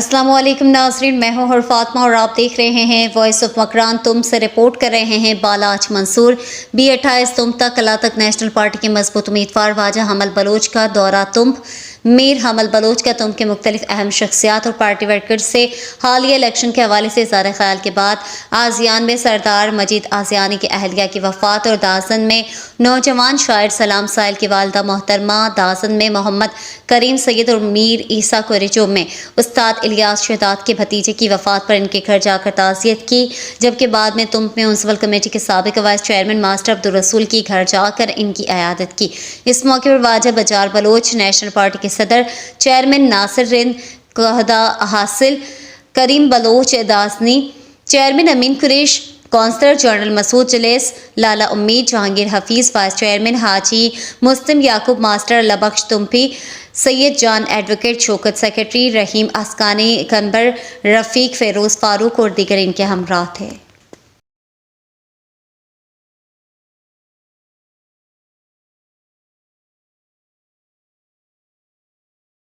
السلام علیکم ناظرین، میں ہوں اور فاطمہ اور آپ دیکھ رہے ہیں وائس آف مکران۔ تم سے رپورٹ کر رہے ہیں بالاچ منصور۔ 28 تم تک کل تک نیشنل پارٹی کے مضبوط امیدوار واجہ حمل بلوچ کا دورہ تمب۔ میر حمل بلوچ کا تمب کے مختلف اہم شخصیات اور پارٹی ورکرز سے حالیہ الیکشن کے حوالے سے اظہار خیال کے بعد آذیان میں سردار مجید آذیانی کی اہلیہ کی وفات اور دازن میں نوجوان شاعر سلام سائل کی والدہ محترمہ، دازن میں محمد کریم سید اور میر عیسیٰ کوریچو میں استاد الیاس شہداد کے بھتیجے کی وفات پر ان کے گھر جا کر تعزیت کی، جبکہ بعد میں تمب میونسپل کمیٹی کے سابق وائس چیئرمین ماسٹر عبدالرسول کی گھر جا کر ان کی عیادت کی۔ اس موقع پر واجہ بجار بلوچ، نیشنل پارٹی کے صدر چیئرمین ناصر رند قہدہ حاصل، کریم بلوچ دازنی، چیئرمین امین قریش، کونسلر جنرل مسعود جلیس، لالا امید، جہانگیر حفیظ، وائس چیئرمین حاجی مسلم یعقوب، ماسٹر اللہ بخش تمپی، سید جان ایڈوکیٹ شوکت، سیکرٹری رحیم اسکانی کنبر، رفیق، فیروز فاروق اور دیگر ان کے ہمراہ تھے۔